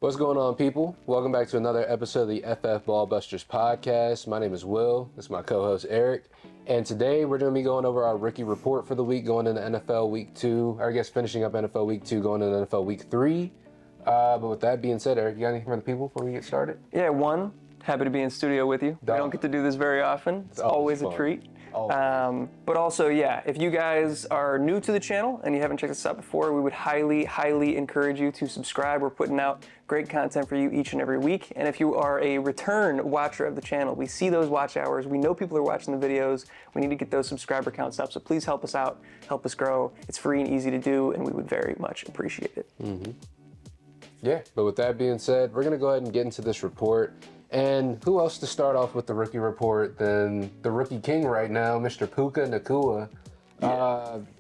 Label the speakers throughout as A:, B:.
A: What's going on, people? Welcome back to another episode of the FF Ballbusters podcast. My name is Will. This is my co-host Eric. And today we're going to be going over our rookie report for the week, going into NFL Week 2. Or I guess finishing up NFL Week 2, going into NFL Week 3. But with that being said, Eric, you got anything for the people before we get started?
B: Yeah, happy to be in studio with you. We don't get to do this very often. It's always a treat. But also, if you guys are new to the channel and you haven't checked us out before, we would highly, highly encourage you to subscribe. We're putting out great content for you each and every week. And if you are a return watcher of the channel, we see those watch hours. We know people are watching the videos. We need to get those subscriber counts up. So please help us out, help us grow. It's free and easy to do, and we would very much appreciate it.
A: Mm-hmm. Yeah, but with that being said, we're going to go ahead and get into this report. And who else to start off with the rookie report than the rookie king right now, Mr. Puka Nacua.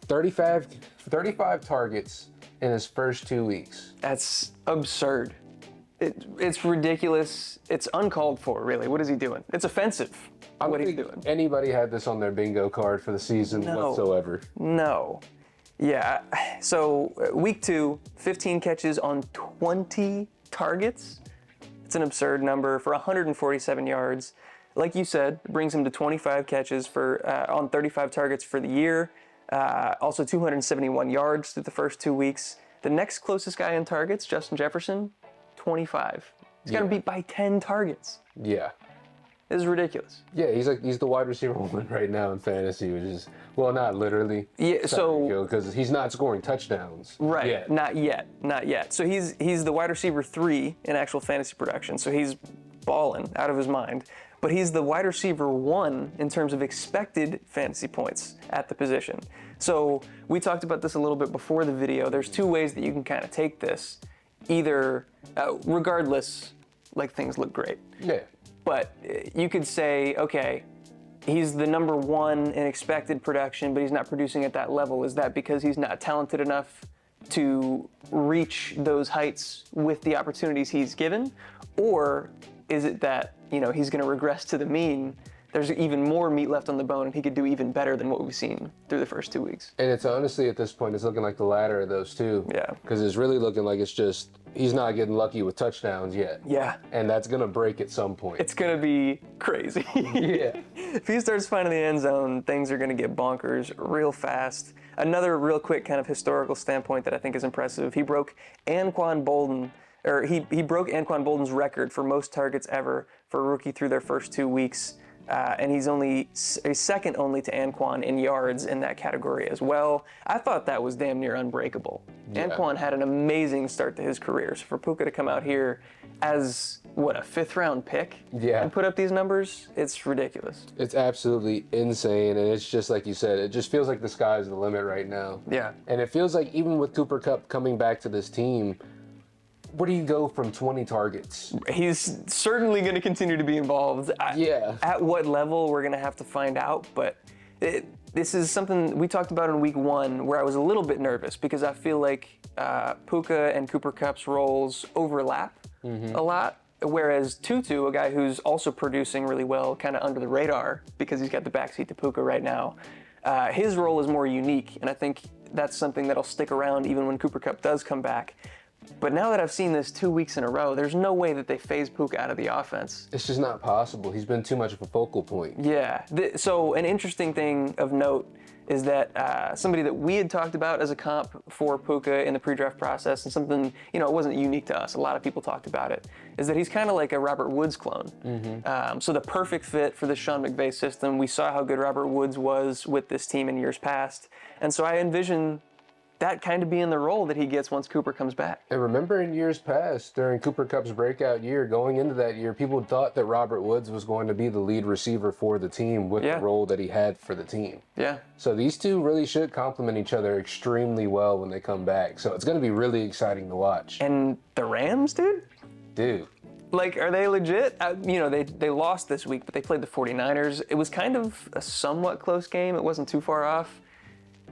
A: 35 targets in his first 2 weeks.
B: That's absurd. It's ridiculous. It's uncalled for, really. What is he doing? It's offensive, what he's doing.
A: Anybody had this on their bingo card for the season whatsoever.
B: No. Yeah, so week 2, 15 catches on 20 targets. It's an absurd number for 147 yards. Like you said, it brings him to 25 catches on 35 targets for the year. Also 271 yards through the first 2 weeks. The next closest guy in targets, Justin Jefferson, 25. He's got him beat by 10 targets.
A: Yeah.
B: This is ridiculous.
A: Yeah, he's the wide receiver one right now in fantasy, which is, well, not literally.
B: Yeah,
A: because he's not scoring touchdowns.
B: Right,
A: yet.
B: not yet. So he's the wide receiver 3 in actual fantasy production, so he's balling out of his mind. But he's the wide receiver 1 in terms of expected fantasy points at the position. So we talked about this a little bit before the video. There's 2 ways that you can kind of take this. Either, regardless, like things look great.
A: Yeah.
B: But you could say, okay, he's the number 1 in expected production, but he's not producing at that level. Is that because he's not talented enough to reach those heights with the opportunities he's given? Or is it that, he's going to regress to the mean? There's even more meat left on the bone, and he could do even better than what we've seen through the first 2 weeks.
A: And it's honestly, at this point, it's looking like the latter of those two.
B: Yeah.
A: Because it's really looking like it's just, he's not getting lucky with touchdowns yet.
B: Yeah.
A: And that's going to break at some point.
B: It's going to be crazy.
A: Yeah.
B: If he starts finding the end zone, things are going to get bonkers real fast. Another real quick kind of historical standpoint that I think is impressive, he broke Anquan Boldin, or he broke Anquan Boldin's record for most targets ever for a rookie through their first 2 weeks. And he's only second only to Anquan in yards in that category as well. I thought that was damn near unbreakable. Yeah. Anquan had an amazing start to his career. So for Puka to come out here as, a 5th round pick and put up these numbers, it's ridiculous. It's
A: absolutely insane. And it's just like you said, it just feels like the sky's the limit right now.
B: Yeah.
A: And it feels like even with Cooper Kupp coming back to this team, where do you go from 20 targets?
B: He's certainly going to continue to be involved. At what level, we're going to have to find out. But this is something we talked about in week 1 where I was a little bit nervous because I feel like Puka and Cooper Kupp's roles overlap a lot. Whereas Tutu, a guy who's also producing really well, kind of under the radar because he's got the backseat to Puka right now, his role is more unique. And I think that's something that'll stick around even when Cooper Kupp does come back. But now that I've seen this 2 weeks in a row, there's no way that they phase Puka out of the offense.
A: It's just not possible. He's been too much of a focal point.
B: Yeah. So an interesting thing of note is that somebody that we had talked about as a comp for Puka in the pre-draft process, and something, it wasn't unique to us, a lot of people talked about it, is that he's kind of like a Robert Woods clone. Mm-hmm. So the perfect fit for the Sean McVay system. We saw how good Robert Woods was with this team in years past. And so I envision that kind of being the role that he gets once Cooper comes back.
A: And remember in years past, during Cooper Kupp's breakout year, going into that year, people thought that Robert Woods was going to be the lead receiver for the team with the role that he had for the team.
B: Yeah.
A: So these two really should complement each other extremely well when they come back. So it's going to be really exciting to watch.
B: And the Rams, dude? Like, are they legit? They lost this week, but they played the 49ers. It was kind of a somewhat close game. It wasn't too far off.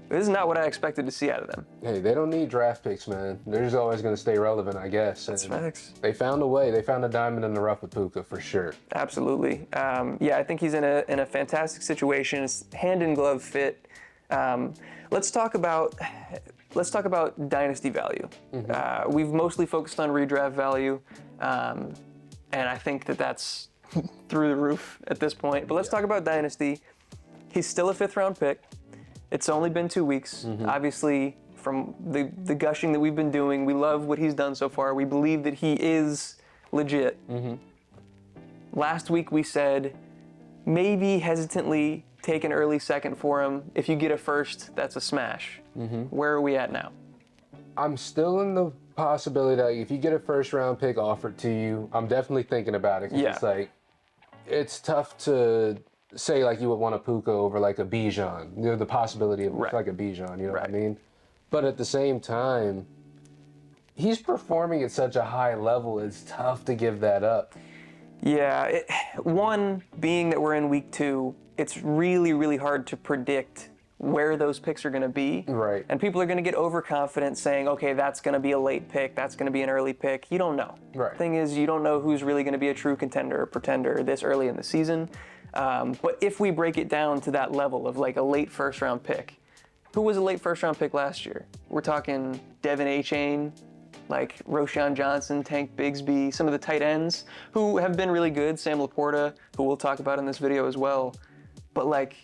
B: This is not what I expected to see out of them.
A: Hey, they don't need draft picks, man. They're just always going to stay relevant, I guess.
B: That's facts.
A: They found a way. They found a diamond in the rough with Puka, for sure.
B: Absolutely. I think he's in a fantastic situation. It's hand-in-glove fit. Let's talk about let's talk about dynasty value. We've mostly focused on redraft value, and I think that that's through the roof at this point. But let's talk about dynasty. He's still a 5th-round pick. It's only been 2 weeks. Obviously, from the gushing that we've been doing, we love what he's done so far. We believe that he is legit. Last week we said maybe hesitantly take an early second for him. If you get a first, that's a smash. Where are we at now?
A: I'm still in the possibility that if you get a 1st-round pick offered to you, I'm definitely thinking about it. 'Cause it's like, it's tough to say like you would want a Puka over like a Bijan. You know, the possibility of like a Bijan, you know what I mean? But at the same time, he's performing at such a high level, it's tough to give that up.
B: Yeah, one, being that we're in week 2, it's really, really hard to predict where those picks are going to be.
A: Right.
B: And people are going to get overconfident saying, okay, that's going to be a late pick, that's going to be an early pick. You don't know.
A: Right.
B: Thing is, you don't know who's really going to be a true contender or pretender this early in the season. But if we break it down to that level of like a late 1st-round pick, who was a late 1st-round pick last year? We're talking Devin Achane, like Roshan Johnson, Tank Bigsby, some of the tight ends who have been really good, Sam Laporta, who we'll talk about in this video as well. But like,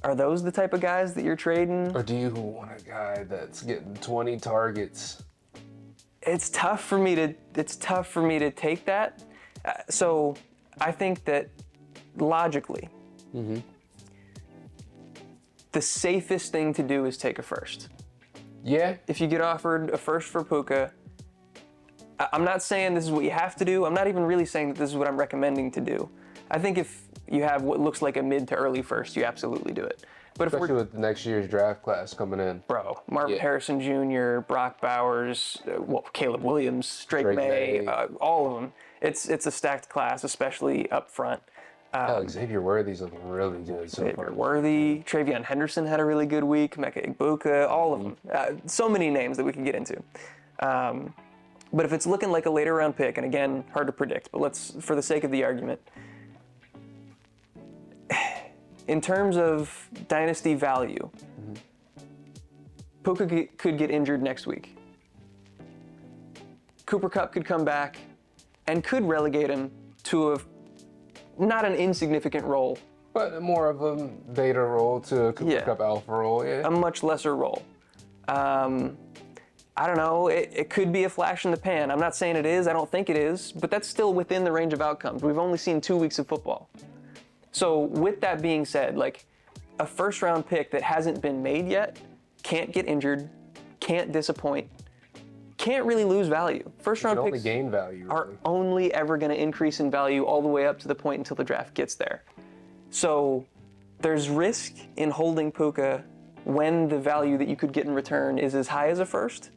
B: are those the type of guys that you're trading?
A: Or do you want a guy that's getting 20 targets?
B: It's tough for me to take that. So I think that logically, the safest thing to do is take a first.
A: Yeah.
B: If you get offered a first for Puka, I'm not saying this is what you have to do. I'm not even really saying that this is what I'm recommending to do. I think if you have what looks like a mid to early first, you absolutely do it. But
A: especially with the next year's draft class coming in.
B: Bro, Marvin Harrison Jr., Brock Bowers, Caleb Williams, Drake May, all of them. It's a stacked class, especially up front.
A: Xavier Worthy's looking really good so far.
B: Xavier Worthy, Travion Henderson had a really good week, Meka Igbokwe, all of them. So many names that we can get into. But if it's looking like a later round pick, and again, hard to predict, but let's, for the sake of the argument, in terms of dynasty value, Puka could get injured next week. Cooper Kupp could come back and could relegate him to not an insignificant role,
A: but more of a beta role to a Cooper Kupp alpha role,
B: a much lesser role. I don't know, it could be a flash in the pan. I'm not saying it is, I don't think it is, but that's still within the range of outcomes. We've only seen 2 weeks of football. So with that being said, like a 1st-round pick that hasn't been made yet can't get injured, can't disappoint, can't really lose value. 1st-round picks
A: gain value,
B: are only ever going to increase in value all the way up to the point until the draft gets there. So there's risk in holding Puka when the value that you could get in return is as high as a first.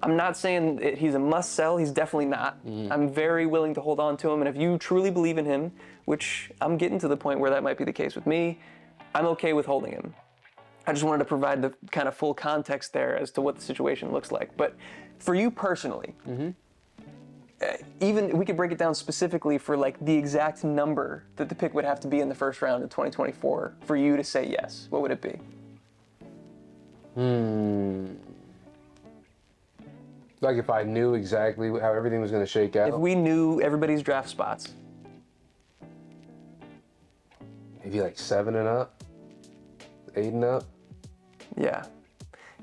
B: I'm not saying that he's a must sell, he's definitely not. I'm very willing to hold on to him, and if you truly believe in him, which I'm getting to the point where that might be the case with me, I'm okay with holding him. I just wanted to provide the kind of full context there as to what the situation looks like. But for you personally, even we could break it down specifically for like the exact number that the pick would have to be in the 1st round of 2024 for you to say yes. What would it be?
A: Like if I knew exactly how everything was going to shake out.
B: If we knew everybody's draft spots.
A: Maybe like 7 and up, 8 and up.
B: Yeah,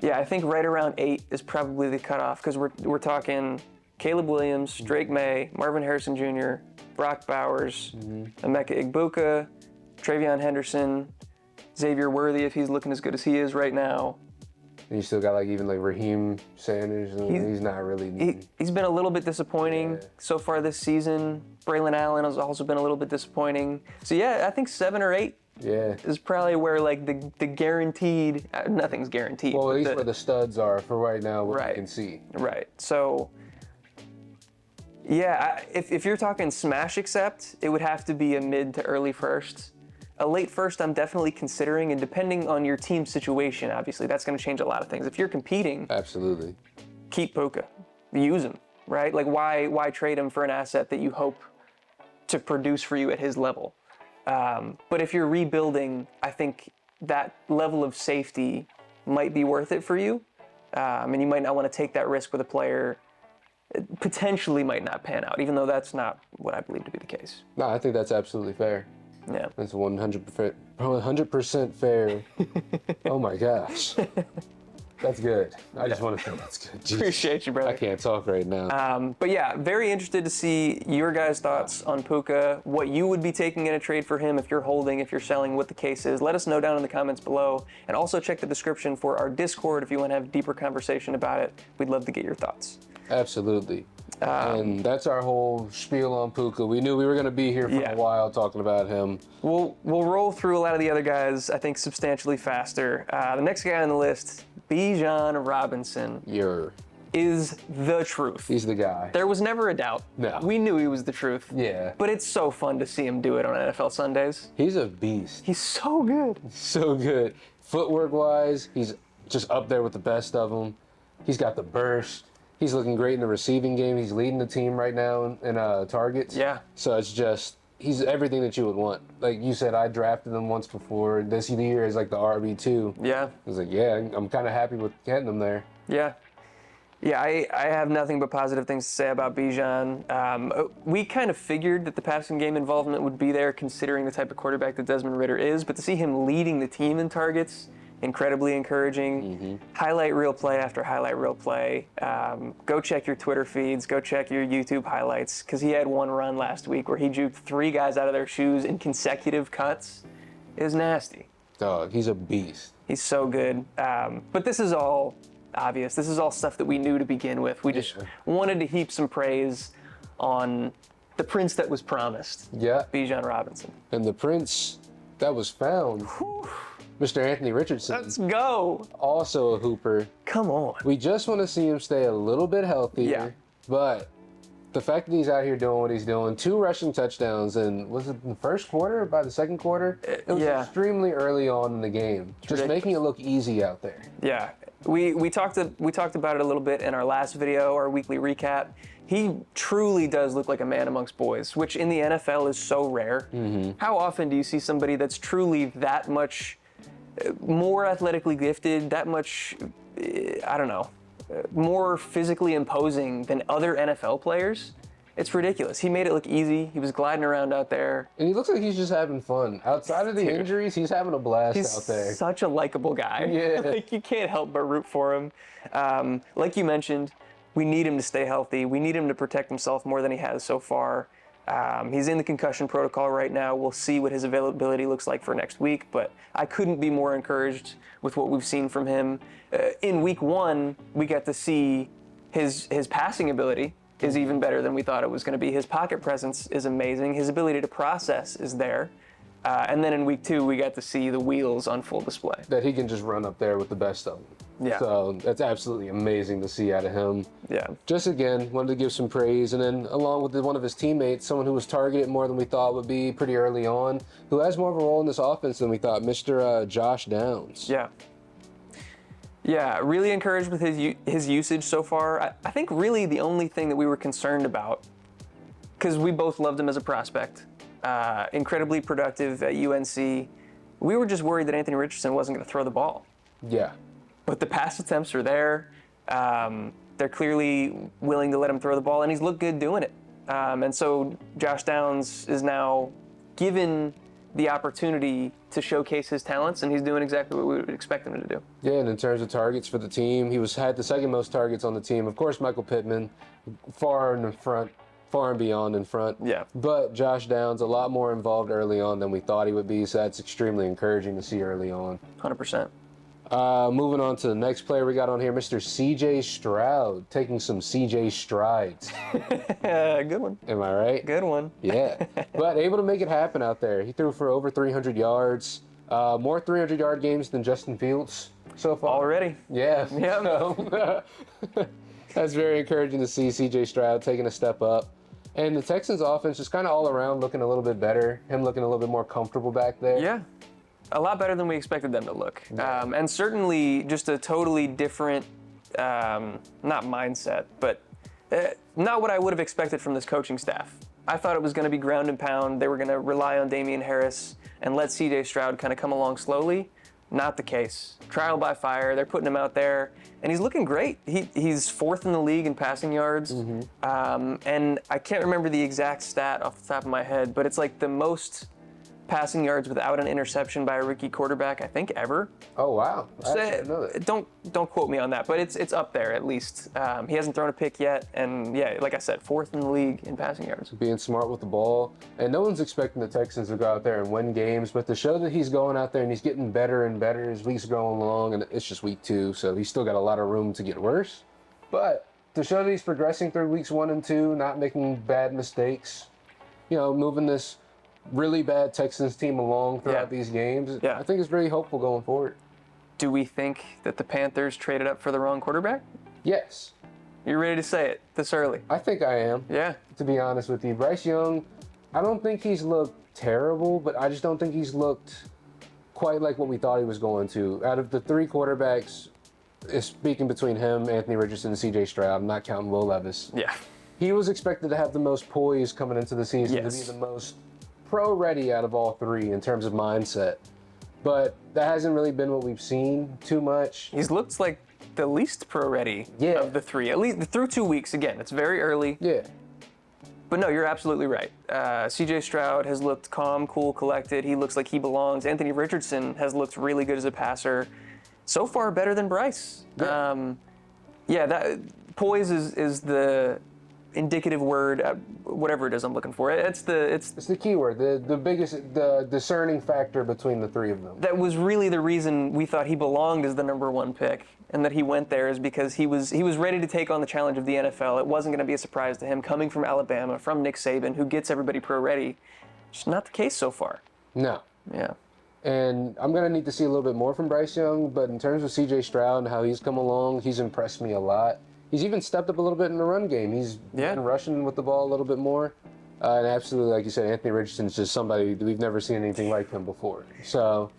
B: I think right around 8 is probably the cutoff because we're talking Caleb Williams, Drake May, Marvin Harrison Jr., Brock Bowers, Meka Igbokwe, Travion Henderson, Xavier Worthy if he's looking as good as he is right now.
A: And you still got like even like Raheem Sanders. He's not really.
B: He's been a little bit disappointing so far this season. Braylon Allen has also been a little bit disappointing. So yeah, I think 7 or 8 is probably where like the guaranteed, nothing's guaranteed.
A: Well, at least where the studs are for right now, what you can see.
B: Right. So yeah, if you're talking smash accept, it would have to be a mid to early first. A late first, I'm definitely considering, and depending on your team situation, obviously, that's going to change a lot of things. If you're competing,
A: absolutely,
B: keep Puka, use him, right? Like, why trade him for an asset that you hope to produce for you at his level? But if you're rebuilding, I think that level of safety might be worth it for you. And you might not want to take that risk with a player potentially might not pan out, even though that's not what I believe to be the case.
A: No, I think that's absolutely fair.
B: Yeah.
A: That's 100% fair. Oh my gosh. That's good. I just want to say that's good. Jeez.
B: Appreciate you, brother.
A: I can't talk right now.
B: But yeah, very interested to see your guys' thoughts on Puka, what you would be taking in a trade for him, if you're holding, if you're selling, what the case is. Let us know down in the comments below. And also check the description for our Discord if you want to have a deeper conversation about it. We'd love to get your thoughts.
A: Absolutely. And that's our whole spiel on Puka. We knew we were going to be here for a while talking about him.
B: We'll roll through a lot of the other guys, I think, substantially faster. The next guy on the list, Bijan Robinson, is the truth.
A: He's the guy.
B: There was never a doubt.
A: No.
B: We knew he was the truth.
A: Yeah.
B: But it's so fun to see him do it on NFL Sundays.
A: He's a beast.
B: He's so good.
A: So good. Footwork-wise, he's just up there with the best of them. He's got the burst. He's looking great in the receiving game. He's leading the team right now in targets.
B: Yeah.
A: So it's just, he's everything that you would want. Like you said, I drafted him once before. This year is like the RB2.
B: Yeah.
A: I was like, yeah, I'm kind of happy with getting him there.
B: Yeah. Yeah, I have nothing but positive things to say about Bijan. We kind of figured that the passing game involvement would be there considering the type of quarterback that Desmond Ridder is, but to see him leading the team in targets, incredibly encouraging. Mm-hmm. Highlight reel play after highlight reel play. Go check your Twitter feeds. Go check your YouTube highlights, because he had one run last week where he juked 3 guys out of their shoes in consecutive cuts. It was nasty.
A: Dog, he's a beast.
B: He's so good. But this is all obvious. This is all stuff that we knew to begin with. We just wanted to heap some praise on the prince that was promised.
A: Yeah.
B: Bijan Robinson.
A: And the prince that was found. Whew. Mr. Anthony Richardson.
B: Let's go.
A: Also a hooper.
B: Come on.
A: We just want to see him stay a little bit healthier.
B: Yeah.
A: But the fact that he's out here doing what he's doing, 2 rushing touchdowns, and was it in the first quarter, by the second quarter? It was extremely early on in the game. Just making it look easy out there.
B: Yeah. We talked about it a little bit in our last video, our weekly recap. He truly does look like a man amongst boys, which in the NFL is so rare. Mm-hmm. How often do you see somebody that's truly that much more athletically gifted, that much, more physically imposing than other NFL players? It's ridiculous. He made it look easy. He was gliding around out there.
A: And he looks like he's just having fun. Outside of the injuries, he's having a blast out there.
B: He's such a likable guy.
A: Yeah.
B: Like, you can't help but root for him. Like you mentioned, we need him to stay healthy. We need him to protect himself more than he has so far. He's in the concussion protocol right now. We'll see what his availability looks like for next week, but I couldn't be more encouraged with what we've seen from him. In week 1, we got to see his passing ability is even better than we thought it was going to be. His pocket presence is amazing. His ability to process is there. And then in week 2, we got to see the wheels on full display.
A: That he can just run up there with the best of them.
B: Yeah.
A: So that's absolutely amazing to see out of him.
B: Yeah.
A: Just again, wanted to give some praise. And then along with one of his teammates, someone who was targeted more than we thought would be pretty early on, who has more of a role in this offense than we thought, Mr. Josh Downs.
B: Yeah. Yeah, really encouraged with his usage so far. I think really the only thing that we were concerned about, because we both loved him as a prospect, incredibly productive at UNC, we were just worried that Anthony Richardson wasn't going to throw the ball.
A: Yeah.
B: But the pass attempts are there. They're clearly willing to let him throw the ball, and he's looked good doing it. And so Josh Downs is now given the opportunity to showcase his talents, and he's doing exactly what we would expect him to do.
A: Yeah, and in terms of targets for the team, he had the second most targets on the team. Of course, Michael Pittman, far and beyond in front.
B: Yeah.
A: But Josh Downs, a lot more involved early on than we thought he would be, so that's extremely encouraging to see early on.
B: 100%.
A: Moving on to the next player we got on here, Mr. C.J. Stroud, taking some C.J. strides.
B: Good one.
A: Am I right?
B: Good one.
A: Yeah. But able to make it happen out there. He threw for over 300 yards, more 300-yard games than Justin Fields so far.
B: Already.
A: Yeah.
B: Yeah.
A: So, that's very encouraging to see C.J. Stroud taking a step up. And the Texans' offense just kind of all around looking a little bit better. Him looking a little bit more comfortable back there.
B: Yeah. A lot better than we expected them to look. And certainly just a totally different, not mindset, but not what I would have expected from this coaching staff. I thought it was going to be ground and pound. They were going to rely on Damian Harris and let C.J. Stroud kind of come along slowly. Not the case. Trial by fire. They're putting him out there, and he's looking great. He's 4th in the league in passing yards, and I can't remember the exact stat off the top of my head, but it's like the most passing yards without an interception by a rookie quarterback, I think, ever.
A: Oh, wow. I didn't know that.
B: Don't quote me on that, but it's up there at least. He hasn't thrown a pick yet, and yeah, like I said, 4th in the league in passing yards.
A: Being smart with the ball, and no one's expecting the Texans to go out there and win games, but to show that he's going out there and he's getting better and better as weeks are going along, and it's just week 2, so he's still got a lot of room to get worse. But to show that he's progressing through weeks 1 and 2, not making bad mistakes, moving this really bad Texans team along throughout these games, I think it's very hopeful going forward.
B: Do we think that the Panthers traded up for the wrong quarterback?
A: Yes.
B: You're ready to say it this early?
A: I think I am.
B: Yeah.
A: To be honest with you. Bryce Young, I don't think he's looked terrible, but I just don't think he's looked quite like what we thought he was going to. Out of the 3 quarterbacks, speaking between him, Anthony Richardson, and C.J. Stroud, I'm not counting Will Levis.
B: Yeah.
A: He was expected to have the most poise coming into the season, to be the most pro-ready out of all 3 in terms of mindset. But that hasn't really been what we've seen too much.
B: He's looked like the least pro-ready of the 3, at least through 2 weeks. Again, it's very early.
A: Yeah.
B: But no, you're absolutely right. C.J. Stroud has looked calm, cool, collected. He looks like he belongs. Anthony Richardson has looked really good as a passer. So far, better than Bryce.
A: Yeah,
B: that poise is the indicative word, whatever it is I'm looking for. It's
A: the key word, the biggest, the discerning factor between the 3 of them.
B: That was really the reason we thought he belonged as the number 1 pick, and that he went there is because he was ready to take on the challenge of the NFL. It wasn't going to be a surprise to him coming from Alabama, from Nick Saban, who gets everybody pro-ready. It's not the case so far.
A: No.
B: Yeah.
A: And I'm going to need to see a little bit more from Bryce Young, but in terms of C.J. Stroud and how he's come along, he's impressed me a lot. He's even stepped up a little bit in the run game. He's been rushing with the ball a little bit more. And absolutely, like you said, Anthony Richardson's just somebody that we've never seen anything like him before. So,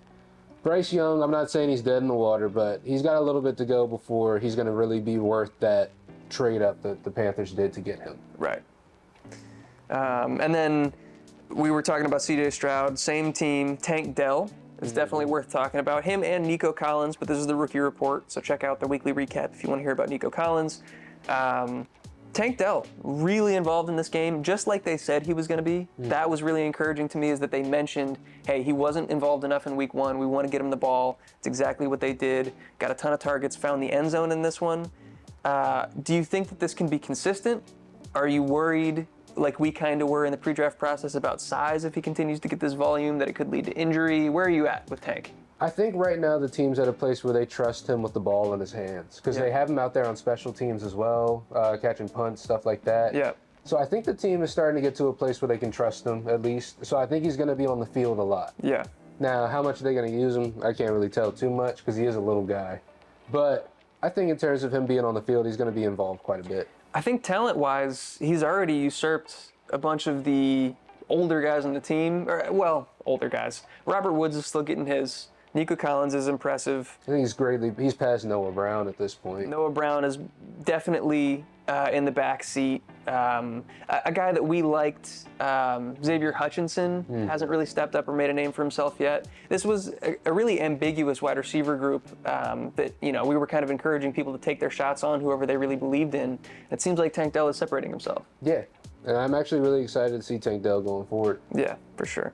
A: Bryce Young, I'm not saying he's dead in the water, but he's got a little bit to go before he's going to really be worth that trade up that the Panthers did to get him.
B: Right. And then we were talking about C.J. Stroud, same team, Tank Dell. It's definitely worth talking about. Him and Nico Collins, but this is the rookie report, so check out the weekly recap if you want to hear about Nico Collins. Tank Dell, really involved in this game, just like they said he was going to be. That was really encouraging to me, is that they mentioned, hey, he wasn't involved enough in week 1. We want to get him the ball. It's exactly what they did. Got a ton of targets, found the end zone in this one. Do you think that this can be consistent? Are you worried, like we kind of were in the pre-draft process, about size if he continues to get this volume, that it could lead to injury? Where are you at with Tank?
A: I think right now the team's at a place where they trust him with the ball in his hands, because they have him out there on special teams as well, catching punts, stuff like that.
B: Yeah.
A: So I think the team is starting to get to a place where they can trust him, at least. So I think he's going to be on the field a lot.
B: Yeah.
A: Now, how much are they going to use him? I can't really tell too much, because he is a little guy. But I think in terms of him being on the field, he's going to be involved quite a bit.
B: I think talent-wise, he's already usurped a bunch of the older guys on the team. Older guys. Robert Woods is still getting his. Nico Collins is impressive.
A: I think he's past Noah Brown at this point.
B: Noah Brown is definitely in the back seat. A guy that we liked, Xavier Hutchinson, hasn't really stepped up or made a name for himself yet. This was a really ambiguous wide receiver group that we were kind of encouraging people to take their shots on, whoever they really believed in. It seems like Tank Dell is separating himself.
A: Yeah, and I'm actually really excited to see Tank Dell going forward.
B: Yeah, for sure.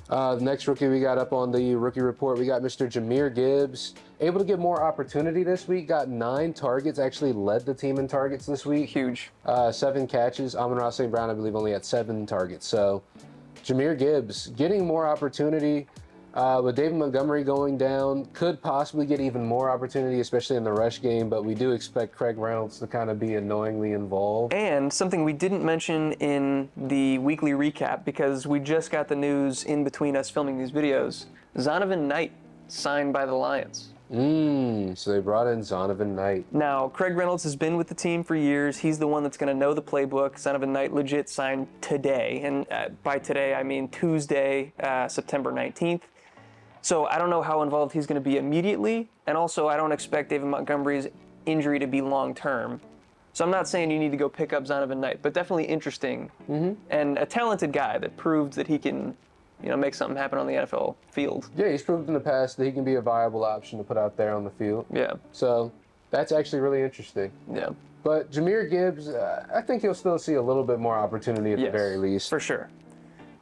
A: The next rookie we got up on the rookie report, we got Mr. Jahmyr Gibbs. Able to get more opportunity this week, got 9 targets, actually led the team in targets this week.
B: Huge.
A: 7 catches. Amon-Ra St. Brown, I believe, only had 7 targets. So Jahmyr Gibbs getting more opportunity. With David Montgomery going down, could possibly get even more opportunity, especially in the rush game, but we do expect Craig Reynolds to kind of be annoyingly involved.
B: And something we didn't mention in the weekly recap, because we just got the news in between us filming these videos, Zonovan Knight signed by the Lions.
A: So they brought in Zonovan Knight.
B: Now, Craig Reynolds has been with the team for years. He's the one that's going to know the playbook. Zonovan Knight legit signed today, and by today I mean Tuesday, September 19th. So I don't know how involved he's going to be immediately, and also I don't expect David Montgomery's injury to be long-term. So I'm not saying you need to go pick up Zonovan Knight, but definitely interesting, and a talented guy that proved that he can make something happen on the NFL field.
A: Yeah, he's proved in the past that he can be a viable option to put out there on the field.
B: Yeah.
A: So that's actually really interesting.
B: Yeah.
A: But Jahmyr Gibbs, I think he'll still see a little bit more opportunity at the very least.
B: For sure.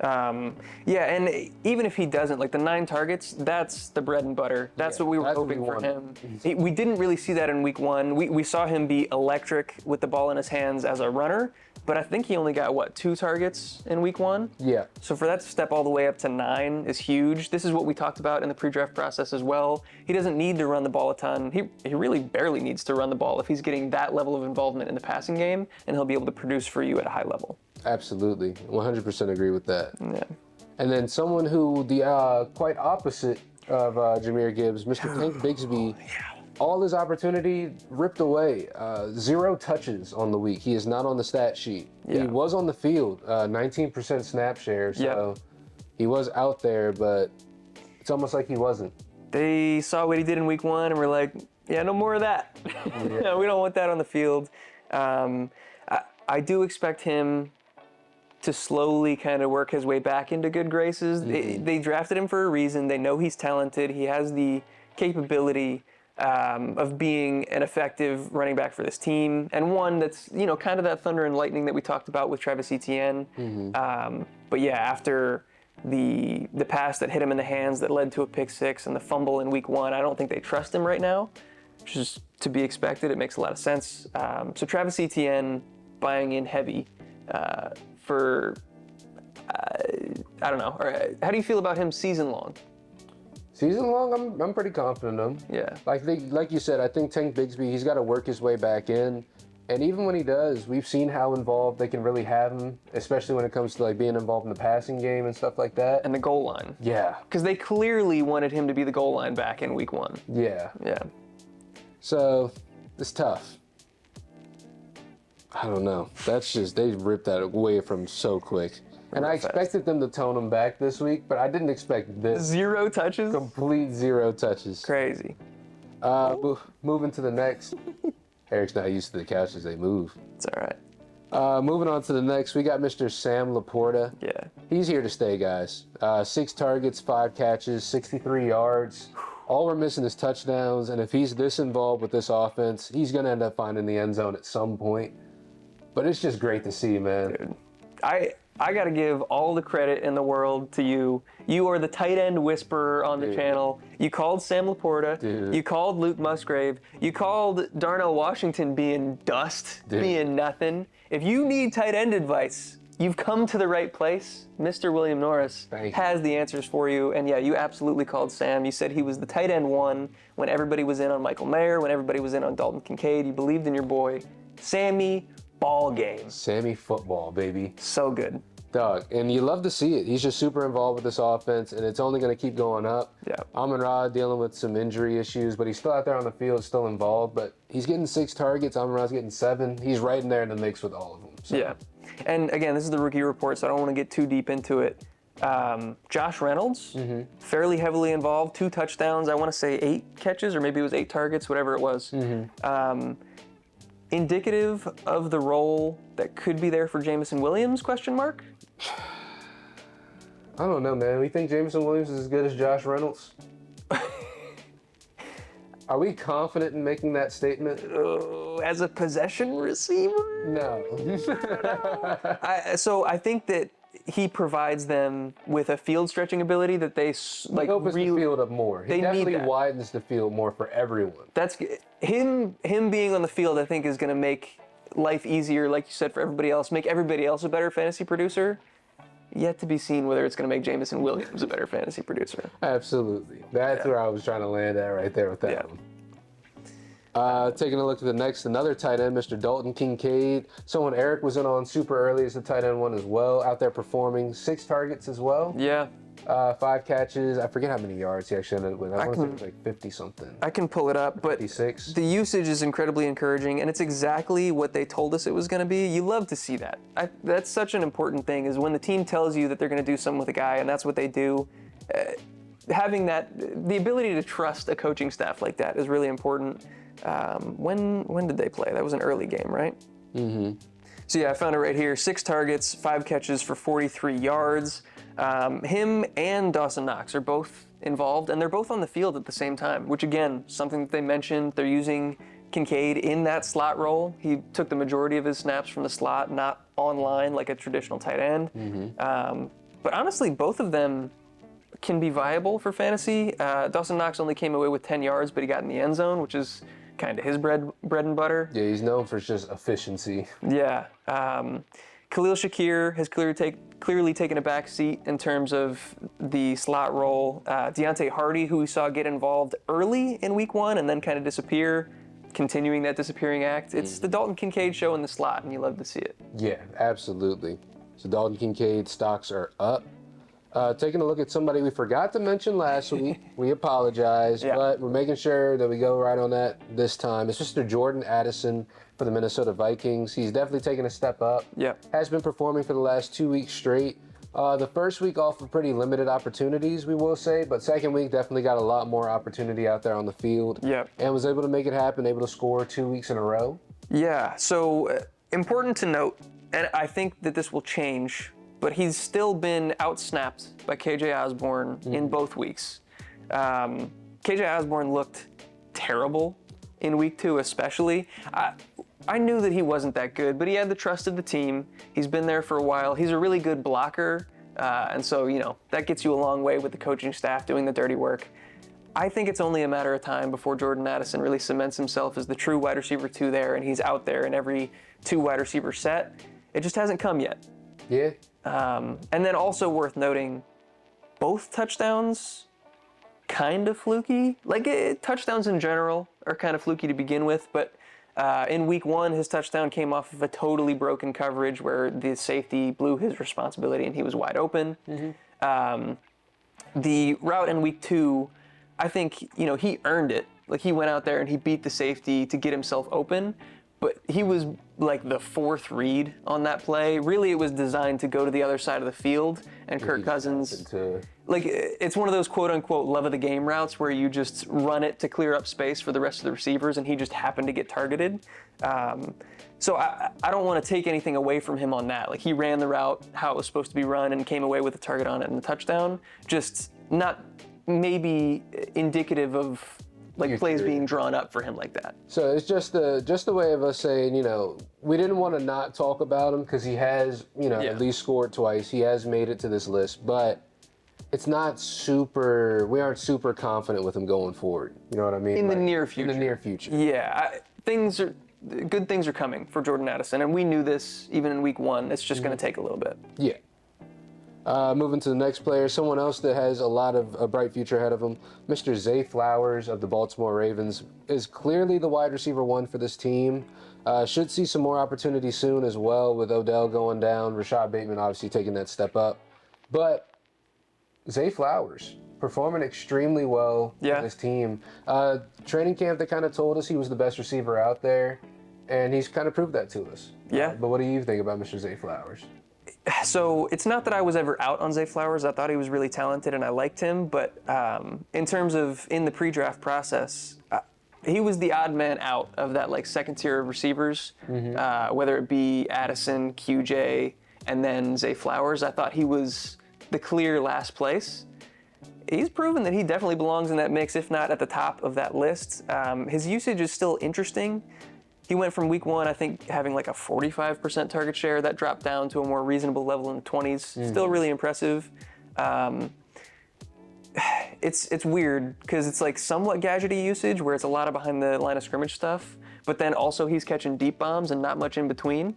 B: Yeah, and even if he doesn't, like the 9 targets, that's the bread and butter. That's what we were hoping for him. We didn't really see that in week 1. We saw him be electric with the ball in his hands as a runner, but I think he only got, 2 targets in week 1?
A: Yeah.
B: So for that to step all the way up to 9 is huge. This is what we talked about in the pre-draft process as well. He doesn't need to run the ball a ton. He really barely needs to run the ball if he's getting that level of involvement in the passing game, and he'll be able to produce for you at a high level.
A: Absolutely. 100% agree with that.
B: Yeah.
A: And then someone who the quite opposite of Jahmyr Gibbs, Mr. Tank Bigsby, all his opportunity ripped away. 0 touches on the week. He is not on the stat sheet.
B: Yeah.
A: He was on the field, 19% snap share, so he was out there, but it's almost like he wasn't.
B: They saw what he did in week 1 and were like, yeah, no more of that. No, we don't want that on the field. I do expect him to slowly kind of work his way back into good graces. They drafted him for a reason. They know he's talented. He has the capability of being an effective running back for this team, and one that's, kind of that thunder and lightning that we talked about with Travis Etienne. But yeah, after the pass that hit him in the hands that led to a pick 6 and the fumble in week 1, I don't think they trust him right now, which is to be expected. It makes a lot of sense. So Travis Etienne buying in heavy for, I don't know. How do you feel about him season long?
A: Season long, I'm pretty confident in him.
B: Yeah.
A: Like you said, I think Tank Bigsby, he's got to work his way back in. And even when he does, we've seen how involved they can really have him, especially when it comes to being involved in the passing game and stuff like that.
B: And the goal line.
A: Yeah.
B: Because they clearly wanted him to be the goal line back in week 1.
A: Yeah.
B: Yeah.
A: So, it's tough. I don't know. That's just, they ripped that away from so quick. And I expected them to tone him back this week, but I didn't expect this.
B: 0 touches?
A: Complete 0 touches.
B: Crazy.
A: Moving to the next. Eric's not used to the couches, they move.
B: It's all right.
A: Moving on to the next, we got Mr. Sam Laporta.
B: Yeah.
A: He's here to stay, guys. 6 targets, 5 catches, 63 yards. All we're missing is touchdowns, and if he's this involved with this offense, he's going to end up finding the end zone at some point. But it's just great to see, man.
B: Dude, I got to give all the credit in the world to you. You are the tight end whisperer on the channel. You called Sam Laporta.
A: Dude.
B: You called Luke Musgrave. You called Darnell Washington being dust, being nothing. If you need tight end advice, you've come to the right place. Mr. William Norris has the answers for you. And yeah, you absolutely called Sam. You said he was the tight end 1 when everybody was in on Michael Mayer, when everybody was in on Dalton Kincaid. You believed in your boy. Sammy, ball game.
A: Sammy football, baby.
B: So good.
A: Dog, and you love to see it. He's just super involved with this offense, and it's only going to keep going up.
B: Yeah.
A: Amon-Ra dealing with some injury issues, but he's still out there on the field, still involved. But he's getting 6 targets. Amon-Ra's getting 7. He's right in there in the mix with all of them. So.
B: Yeah. And again, this is the rookie report, so I don't want to get too deep into it. Josh Reynolds, fairly heavily involved, 2 touchdowns. I want to say 8 catches, or maybe it was 8 targets, whatever it was. Indicative of the role that could be there for Jameson Williams, question mark?
A: I don't know, man. We think Jameson Williams is as good as Josh Reynolds? Are we confident in making that statement?
B: As a possession receiver?
A: No.
B: So I think that he provides them with a field stretching ability that they
A: He opens the field up more. He definitely widens the field more for everyone.
B: That's him being on the field, I think, is going to make life easier, like you said, for everybody else, make everybody else a better fantasy producer. Yet to be seen whether it's going to make Jameson Williams a better fantasy producer.
A: Absolutely. That's where I was trying to land at right there with that one. Taking a look at the next, another tight end, Mr. Dalton Kincaid. Someone Eric was in on super early as a tight end 1 as well. Out there performing, 6 targets as well.
B: Yeah.
A: 5 catches. I forget how many yards he actually ended up with. I want to say it was like 50-something.
B: I can pull it up, but
A: 56.
B: The usage is incredibly encouraging, and it's exactly what they told us it was going to be. You love to see that. That's such an important thing, is when the team tells you that they're going to do something with a guy, and that's what they do. Having the ability to trust a coaching staff like that is really important. When did they play? That was an early game, right? Mm-hmm. So yeah, I found it right here. 6 targets, 5 catches for 43 yards. Him and Dawson Knox are both involved, and they're both on the field at the same time, which again, something that they mentioned. They're using Kincaid in that slot role. He took the majority of his snaps from the slot, not online like a traditional tight end. But honestly, both of them can be viable for fantasy. Dawson Knox only came away with 10 yards, but he got in the end zone, which is kind of his bread and butter.
A: Yeah, he's known for just efficiency.
B: Yeah. Khalil Shakir has clearly taken a back seat in terms of the slot role. Deontay Hardy, who we saw get involved early in week 1 and then kind of disappear, continuing that disappearing act. It's the Dalton Kincaid show in the slot, and you love to see it.
A: Yeah, absolutely. So Dalton Kincaid stocks are up. Taking a look at somebody we forgot to mention last week. We apologize, but we're making sure that we go right on that this time. It's Mr. Jordan Addison for the Minnesota Vikings. He's definitely taken a step up. Has been performing for the last 2 weeks straight. The first week off of pretty limited opportunities, we will say, but second week definitely got a lot more opportunity out there on the field. And was able to make it happen, able to score 2 weeks in a row. Yeah, so
B: important to note, and I think that this will change, but he's still been outsnapped by KJ Osborne in both weeks. KJ Osborne looked terrible in week 2 especially. I knew that he wasn't that good, but he had the trust of the team. He's been there for a while. He's a really good blocker, and so, that gets you a long way with the coaching staff doing the dirty work. I think it's only a matter of time before Jordan Addison really cements himself as the true wide receiver 2 there, and he's out there in every 2 wide receiver set. It just hasn't come yet.
A: Yeah.
B: And then also worth noting, both touchdowns kind of fluky. Touchdowns in general are kind of fluky to begin with, but in week 1, his touchdown came off of a totally broken coverage where the safety blew his responsibility and he was wide open. The route in week 2, I think, he earned it. He went out there and he beat the safety to get himself open, but he was like the 4th read on that play. Really, it was designed to go to the other side of the field, and Kirk Cousins, it's one of those quote-unquote love of the game routes where you just run it to clear up space for the rest of the receivers, and he just happened to get targeted. So I don't want to take anything away from him on that. He ran the route how it was supposed to be run and came away with a target on it and a touchdown. Just not maybe indicative of plays being drawn up for him like that.
A: So it's just the way of us saying, we didn't want to not talk about him because he has, at least scored twice. He has made it to this list, but it's not we aren't super confident with him going forward. You know what I mean?
B: In the near future.
A: In the near future.
B: Yeah. Good things are coming for Jordan Addison, and we knew this even in week 1. It's just going to take a little bit.
A: Yeah. Moving to the next player, someone else that has a lot of a bright future ahead of him, Mr. Zay Flowers of the Baltimore Ravens is clearly the wide receiver 1 for this team. Should see some more opportunity soon as well with Odell going down, Rashad Bateman obviously taking that step up. But Zay Flowers performing extremely well for this team. Training camp, they kind of told us he was the best receiver out there, and he's kind of proved that to us. But what do you think about Mr. Zay Flowers?
B: So it's not that I was ever out on Zay Flowers. I thought he was really talented and I liked him, but in terms of in the pre-draft process, he was the odd man out of that second tier of receivers, whether it be Addison, QJ, and then Zay Flowers. I thought he was the clear last place. He's proven that he definitely belongs in that mix, if not at the top of that list. His usage is still interesting. He went from week 1, I think, having a 45% target share. That dropped down to a more reasonable level in the 20s. Still really impressive. It's weird because it's somewhat gadgety usage where it's a lot of behind the line of scrimmage stuff, but then also he's catching deep bombs and not much in between.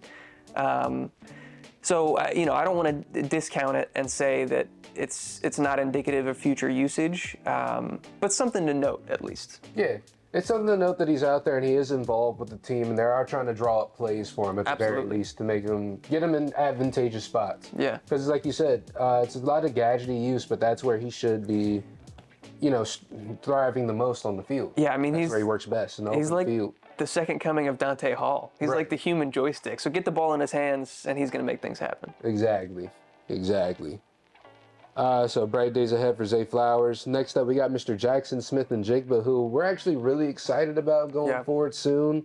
B: So I don't want to discount it and say that it's not indicative of future usage, but something to note at least.
A: Yeah. It's something to note that he's out there and he is involved with the team, and they are trying to draw up plays for him at the very least to get him in advantageous spots.
B: Yeah.
A: Because like you said, it's a lot of gadgety use, but that's where he should be, thriving the most on the field.
B: Yeah, I mean,
A: that's where he works best in the open field.
B: The second coming of Dante Hall. He's like the human joystick. So get the ball in his hands and he's going to make things happen.
A: Exactly. So bright days ahead for Zay Flowers. Next up, we got Mr. Jackson Smith and Jigba, who we're actually really excited about going forward soon.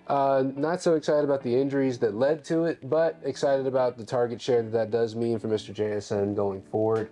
A: Not so excited about the injuries that led to it, but excited about the target share that does mean for Mr. JSN going forward.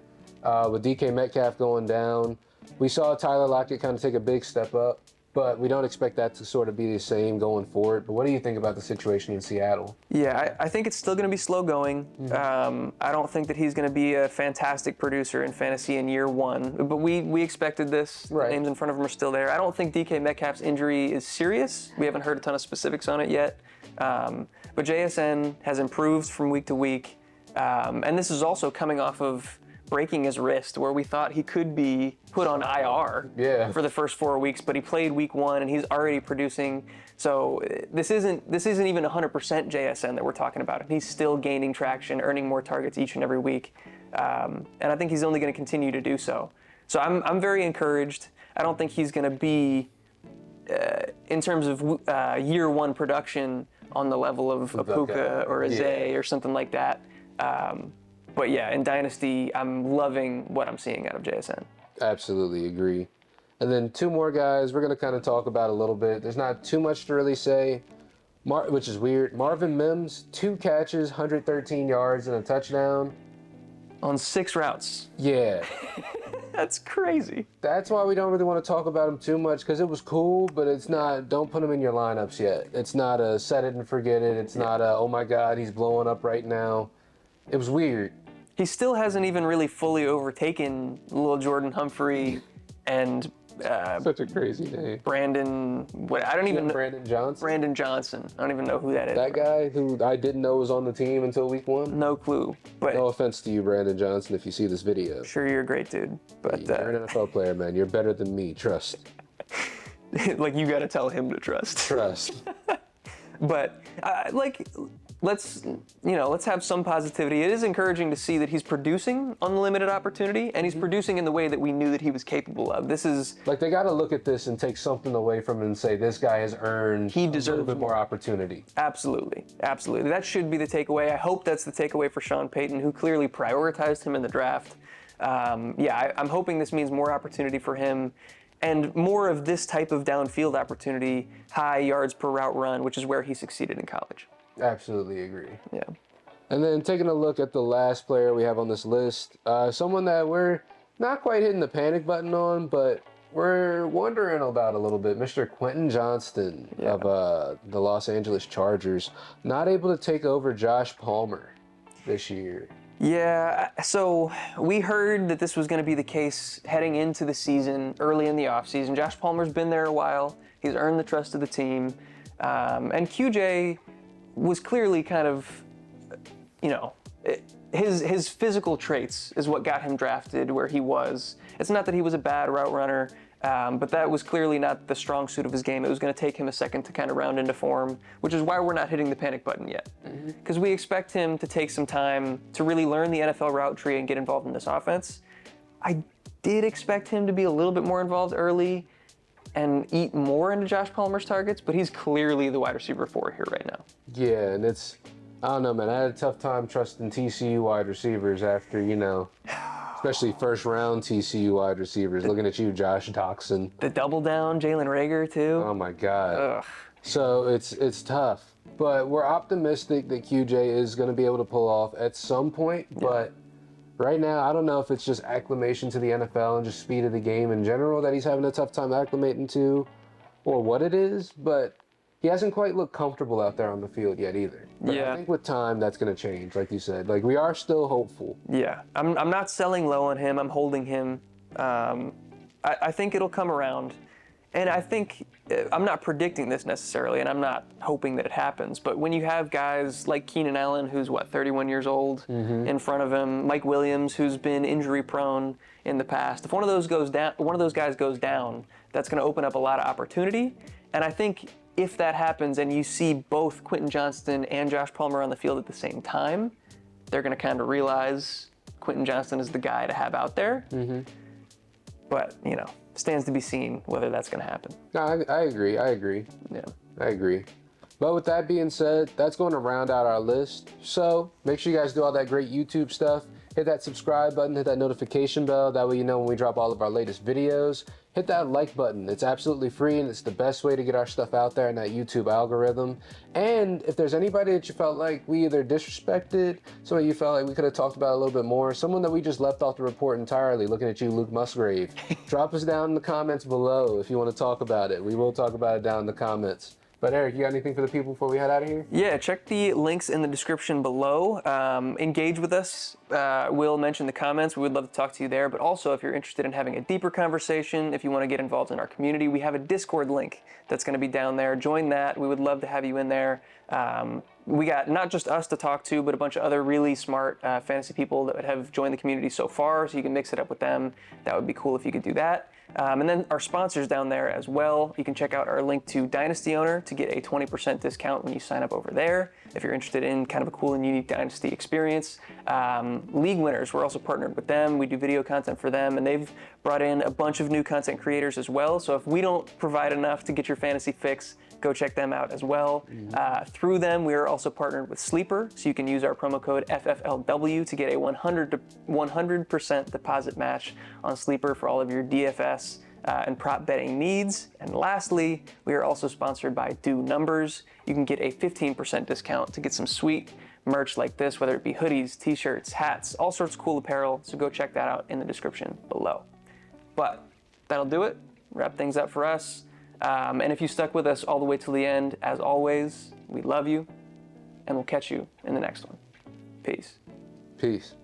A: With DK Metcalf going down, we saw Tyler Lockett kind of take a big step up, but we don't expect that to sort of be the same going forward. But what do you think about the situation in Seattle?
B: Yeah, I think it's still going to be slow going. I don't think that he's going to be a fantastic producer in fantasy in year one, but we expected this.
A: Right.
B: The names in front of him are still there. I don't think DK Metcalf's injury is serious. We haven't heard a ton of specifics on it yet. But JSN has improved from week to week. And this is also coming off of breaking his wrist, where we thought he could be put on IR for the first 4 weeks, but he played week 1 and he's already producing. So this isn't even 100% JSN that we're talking about. He's still gaining traction, earning more targets each and every week, and I think he's only going to continue to do so. So I'm very encouraged. I don't think he's going to be in terms of year 1 production on the level of a Puka or a Zay or something like that. But yeah, in Dynasty, I'm loving what I'm seeing out of JSN.
A: Absolutely agree. And then 2 more guys we're going to kind of talk about a little bit. There's not too much to really say, which is weird. Marvin Mims, 2 catches, 113 yards, and a touchdown.
B: On 6 routes.
A: Yeah.
B: That's crazy.
A: That's why we don't really want to talk about him too much, because it was cool, but it's not, don't put him in your lineups yet. It's not a set it and forget it. It's not a, oh my God, he's blowing up right now. It was weird.
B: He still hasn't even really fully overtaken little Jordan Humphrey and
A: such a crazy name.
B: Brandon Johnson. Brandon Johnson. I don't even know who that is.
A: That guy who I didn't know was on the team until week 1?
B: No clue. But
A: no offense to you, Brandon Johnson, if you see this video.
B: Sure, you're a great dude. But
A: you're an NFL player, man. You're better than me. Trust.
B: Like, you got to tell him to trust.
A: Trust.
B: But let's have some positivity. It is encouraging to see that he's producing on the limited opportunity, and he's producing in the way that we knew that he was capable of. This is
A: like, they got to look at this and take something away from it and say this guy has earned
B: he deserves
A: a little bit more opportunity.
B: Absolutely. That should be the takeaway. I hope that's the takeaway for Sean Payton, who clearly prioritized him in the draft. I'm hoping this means more opportunity for him and more of this type of downfield opportunity, high yards per route run, which is where he succeeded in college.
A: Absolutely agree.
B: Yeah.
A: And then taking a look at the last player we have on this list, someone that we're not quite hitting the panic button on, but we're wondering about a little bit, Mr. Quentin Johnston of the Los Angeles Chargers, not able to take over Josh Palmer this year.
B: Yeah, so we heard that this was going to be the case heading into the season, early in the offseason. Josh Palmer's been there a while. He's earned the trust of the team. And QJ was clearly kind of, his physical traits is what got him drafted where he was. It's not that he was a bad route runner, but that was clearly not the strong suit of his game. It was going to take him a second to kind of round into form, which is why we're not hitting the panic button yet. Because we expect him to take some time to really learn the NFL route tree and get involved in this offense. I did expect him to be a little bit more involved early and eat more into Josh Palmer's targets, but he's clearly the wide receiver 4 here right now.
A: Yeah, and I don't know, man. I had a tough time trusting TCU wide receivers after, especially first-round TCU wide receivers. Looking at you, Josh Doxson.
B: The double down, Jalen Reagor, too.
A: Oh, my God.
B: Ugh.
A: So it's tough. But we're optimistic that QJ is going to be able to pull off at some point. Yeah. But right now, I don't know if it's just acclimation to the NFL and just speed of the game in general that he's having a tough time acclimating to, or what it is. But he hasn't quite looked comfortable out there on the field yet either. But I think with time, that's going to change, like you said. Like, we are still hopeful.
B: Yeah, I'm not selling low on him. I'm holding him. I think it'll come around. And I think, I'm not predicting this necessarily, and I'm not hoping that it happens, but when you have guys like Keenan Allen, who's 31 years old, in front of him, Mike Williams, who's been injury prone in the past, if one of those guys goes down, that's going to open up a lot of opportunity. And I think if that happens and you see both Quentin Johnston and Josh Palmer on the field at the same time, they're going to kind of realize Quentin Johnston is the guy to have out there. But, stands to be seen whether that's going to happen.
A: No, I agree.
B: Yeah.
A: I agree. But with that being said, that's going to round out our list. So make sure you guys do all that great YouTube stuff. hit that subscribe button, hit that notification bell. That way you know when we drop all of our latest videos. Hit that like button. It's absolutely free and it's the best way to get our stuff out there in that YouTube algorithm. And if there's anybody that you felt like we either disrespected, somebody you felt like we could have talked about a little bit more, someone that we just left off the report entirely, looking at you, Luke Musgrave, drop us down in the comments below if you want to talk about it. We will talk about it down in the comments. But Eric, you got anything for the people before we head out of here?
B: Yeah, check the links in the description below. Engage with us. We'll mention the comments. We would love to talk to you there. But also, if you're interested in having a deeper conversation, if you want to get involved in our community, we have a Discord link that's going to be down there. Join that. We would love to have you in there. We got not just us to talk to, but a bunch of other really smart fantasy people that have joined the community so far, so you can mix it up with them. That would be cool if you could do that. And then our sponsors down there as well. You can check out our link to Dynasty Owner to get a 20% discount when you sign up over there, if you're interested in kind of a cool and unique Dynasty experience. League Winners, we're also partnered with them. We do video content for them, and they've brought in a bunch of new content creators as well. So if we don't provide enough to get your fantasy fix, go check them out as well. Through them, we are also partnered with Sleeper, so you can use our promo code FFLW to get a 100% deposit match on Sleeper for all of your DFS and prop betting needs. And lastly, we are also sponsored by Do Numbers. You can get a 15% discount to get some sweet merch like this, whether it be hoodies, t-shirts, hats, all sorts of cool apparel. So go check that out in the description below. But that'll do it. Wrap things up for us. And if you stuck with us all the way till the end, as always, we love you, and we'll catch you in the next one. Peace.
A: Peace.